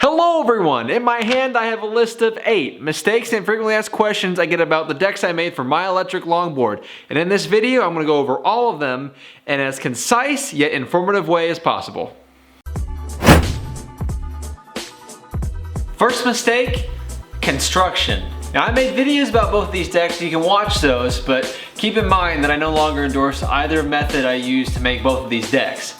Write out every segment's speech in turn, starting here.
Hello everyone! In my hand I have a list of 8 mistakes and frequently asked questions I get about the decks I made for my electric longboard. And in this video I'm going to go over all of them in as concise yet informative way as possible. First mistake, construction. Now I made videos about both of these decks, you can watch those, but keep in mind that I no longer endorse either method I used to make both of these decks.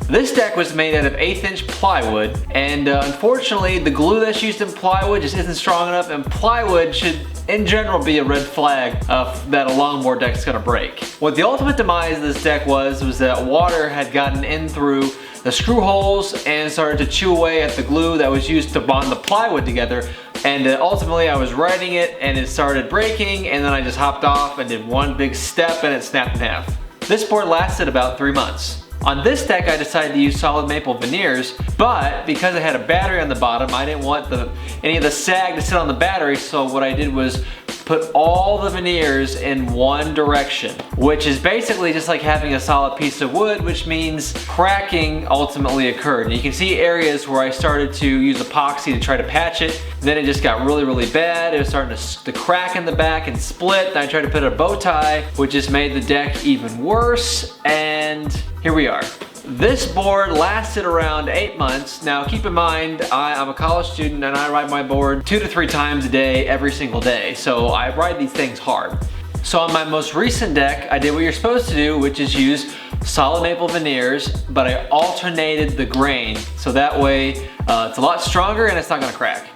This deck was made out of 1/8" plywood, and unfortunately the glue that's used in plywood just isn't strong enough, and plywood should in general be a red flag that a longboard deck is going to break. What the ultimate demise of this deck was that water had gotten in through the screw holes and started to chew away at the glue that was used to bond the plywood together, and ultimately I was riding it and it started breaking, and then I just hopped off and did one big step and it snapped in half. This board lasted about 3 months. On this deck I decided to use solid maple veneers, but because it had a battery on the bottom I didn't want any of the sag to sit on the battery, so what I did was put all the veneers in one direction, which is basically just like having a solid piece of wood, which means cracking ultimately occurred. And you can see areas where I started to use epoxy to try to patch it, then it just got really bad. It was starting to crack in the back and split. Then I tried to put a bow tie, which just made the deck even worse, and here we are. This board lasted around 8 months. Now keep in mind, I'm a college student and I ride my board 2 to 3 times a day, every single day. So I ride these things hard. So on my most recent deck, I did what you're supposed to do, which is use solid maple veneers, but I alternated the grain. So that way it's a lot stronger and it's not gonna crack.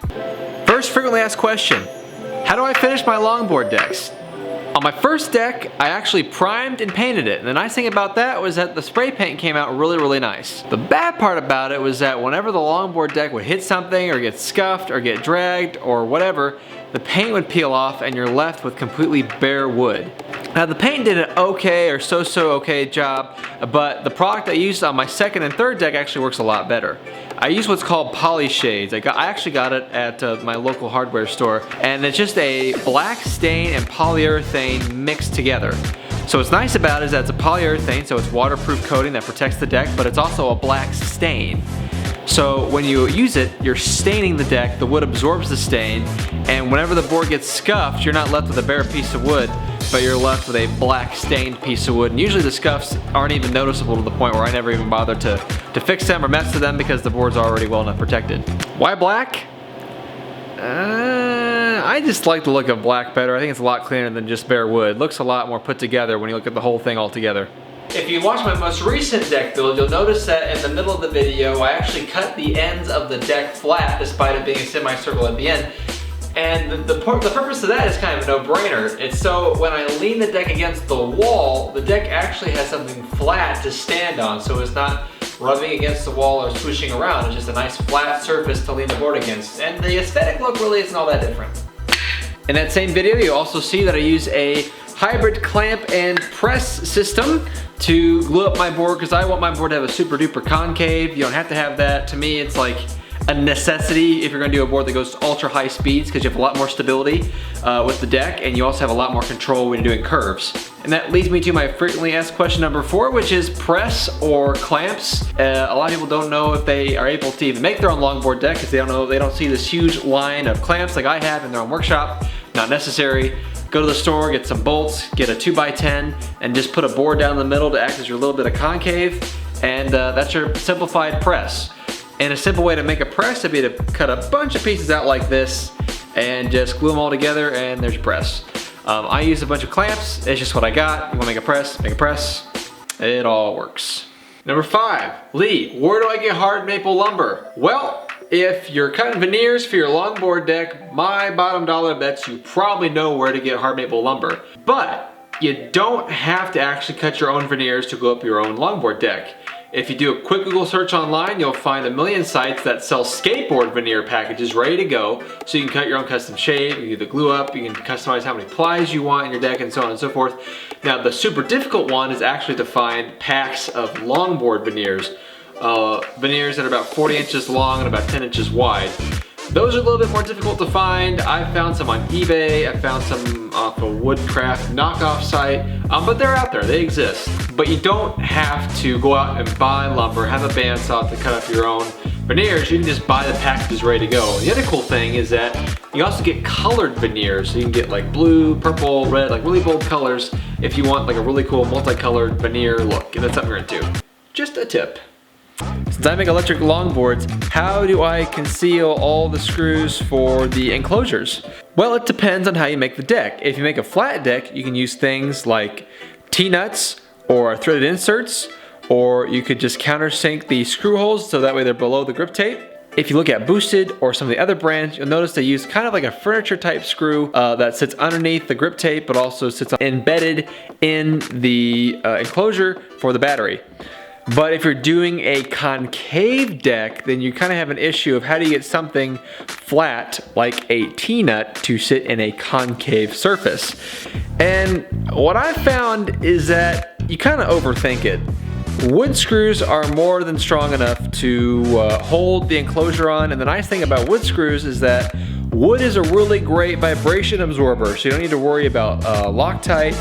First frequently asked question, how do I finish my longboard decks? On my first deck, I actually primed and painted it. And the nice thing about that was that the spray paint came out really nice. The bad part about it was that whenever the longboard deck would hit something or get scuffed or get dragged or whatever, the paint would peel off and you're left with completely bare wood. Now the paint did an okay or so okay job, but the product I used on my second and third deck actually works a lot better. I use what's called Polyshades. I actually got it at my local hardware store, and it's just a black stain and polyurethane mixed together. So what's nice about it is that it's a polyurethane, so it's waterproof coating that protects the deck, but it's also a black stain. So when you use it, you're staining the deck, the wood absorbs the stain, and whenever the board gets scuffed, you're not left with a bare piece of wood, but you're left with a black stained piece of wood. And usually the scuffs aren't even noticeable to the point where I never even bother to fix them or mess with them because the board's already well enough protected. Why black? I just like the look of black better. I think it's a lot cleaner than just bare wood. It looks a lot more put together when you look at the whole thing all together. If you watch my most recent deck build, you'll notice that in the middle of the video I actually cut the ends of the deck flat despite it being a semicircle at the end. And the purpose of that is kind of a no-brainer. It's so when I lean the deck against the wall, the deck actually has something flat to stand on, so it's not rubbing against the wall or swooshing around. It's just a nice flat surface to lean the board against. And the aesthetic look really isn't all that different. In that same video, you also see that I use a hybrid clamp and press system to glue up my board because I want my board to have a super duper concave. You don't have to have that. To me, it's like a necessity if you're gonna do a board that goes to ultra high speeds because you have a lot more stability with the deck, and you also have a lot more control when you're doing curves. And that leads me to my frequently asked question number 4, which is press or clamps. A lot of people don't know if they are able to even make their own longboard deck because they don't see this huge line of clamps like I have in their own workshop. Not necessary. Go to the store, get some bolts, get a 2x10, and just put a board down the middle to act as your little bit of concave, and that's your simplified press. And a simple way to make a press would be to cut a bunch of pieces out like this and just glue them all together, and there's your press. I use a bunch of clamps. It's just what I got. You want to make a press, make a press. It all works. Number 5, Lee, where do I get hard maple lumber? Well, if you're cutting veneers for your longboard deck, my bottom dollar bets you probably know where to get hard maple lumber. But you don't have to actually cut your own veneers to glue up your own longboard deck. If you do a quick Google search online, you'll find a million sites that sell skateboard veneer packages ready to go, so you can cut your own custom shape, you can do the glue up, you can customize how many plies you want in your deck, and so on and so forth. Now the super difficult one is actually to find packs of longboard veneers. Veneers that are about 40 inches long and about 10 inches wide. Those are a little bit more difficult to find. I found some on eBay, I found some off a Woodcraft knockoff site, but they're out there, they exist. But you don't have to go out and buy lumber, have a bandsaw to cut up your own veneers, you can just buy the packages ready to go. The other cool thing is that you also get colored veneers. So you can get like blue, purple, red, like really bold colors if you want like a really cool multicolored veneer look. And that's something we're gonna do. Just a tip. Since I make electric longboards, how do I conceal all the screws for the enclosures? Well, it depends on how you make the deck. If you make a flat deck, you can use things like T-nuts or threaded inserts, or you could just countersink the screw holes so that way they're below the grip tape. If you look at Boosted or some of the other brands, you'll notice they use kind of like a furniture type screw that sits underneath the grip tape but also sits embedded in the enclosure for the battery. But if you're doing a concave deck, then you kind of have an issue of how do you get something flat like a T-nut to sit in a concave surface. And what I found is that you kind of overthink it. Wood screws are more than strong enough to hold the enclosure on, and the nice thing about wood screws is that wood is a really great vibration absorber, so you don't need to worry about Loctite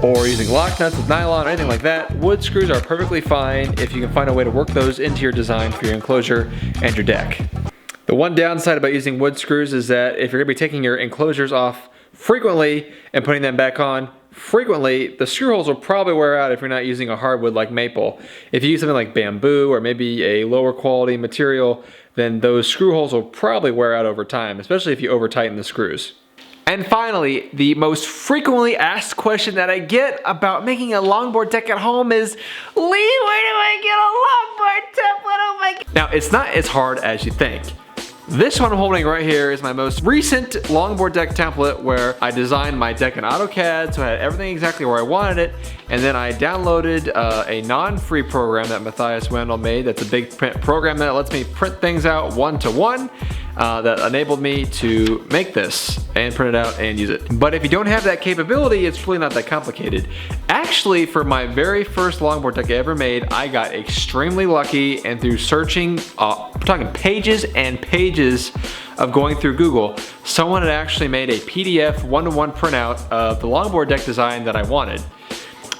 or using lock nuts with nylon or anything like that. Wood screws are perfectly fine if you can find a way to work those into your design for your enclosure and your deck. The one downside about using wood screws is that if you're gonna be taking your enclosures off frequently and putting them back on frequently, the screw holes will probably wear out if you're not using a hardwood like maple. If you use something like bamboo or maybe a lower quality material, then those screw holes will probably wear out over time, especially if you over tighten the screws. And finally, the most frequently asked question that I get about making a longboard deck at home is, Lee, where do I get a longboard template? Oh my God. Now, it's not as hard as you think. This one I'm holding right here is my most recent longboard deck template where I designed my deck in AutoCAD, so I had everything exactly where I wanted it, and then I downloaded a non-free program that Matthias Wendell made. That's a big print program that lets me print things out one-to-one. That enabled me to make this and print it out and use it. But if you don't have that capability, it's really not that complicated. Actually, for my very first longboard deck I ever made, I got extremely lucky, and through searching, we're talking pages and pages of going through Google, someone had actually made a PDF one-to-one printout of the longboard deck design that I wanted.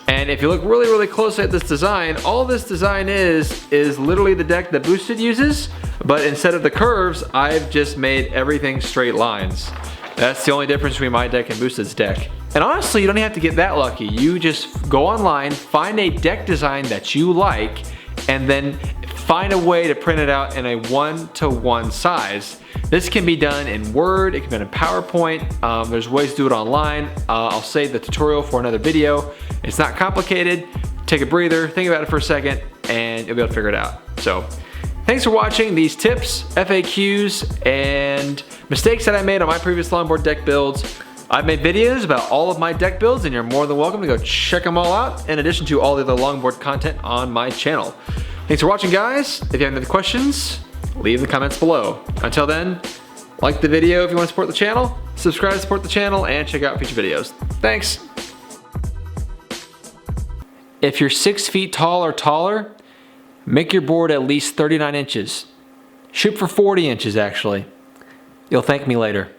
And if you look really, really closely at this design, all this design is literally the deck that Boosted uses, but instead of the curves, I've just made everything straight lines. That's the only difference between my deck and Boosted's deck. And honestly, you don't have to get that lucky. You just go online, find a deck design that you like, and then find a way to print it out in a one-to-one size. This can be done in Word, it can be done in PowerPoint, there's ways to do it online. I'll save the tutorial for another video. It's not complicated. Take a breather, think about it for a second, and you'll be able to figure it out. So, thanks for watching these tips, FAQs, and mistakes that I made on my previous longboard deck builds. I've made videos about all of my deck builds, and you're more than welcome to go check them all out, in addition to all the other longboard content on my channel. Thanks for watching, guys. If you have any questions, leave in the comments below. Until then, like the video if you want to support the channel, subscribe to support the channel, and check out future videos. Thanks. If you're 6 feet tall or taller, make your board at least 39 inches. Shoot for 40 inches, actually. You'll thank me later.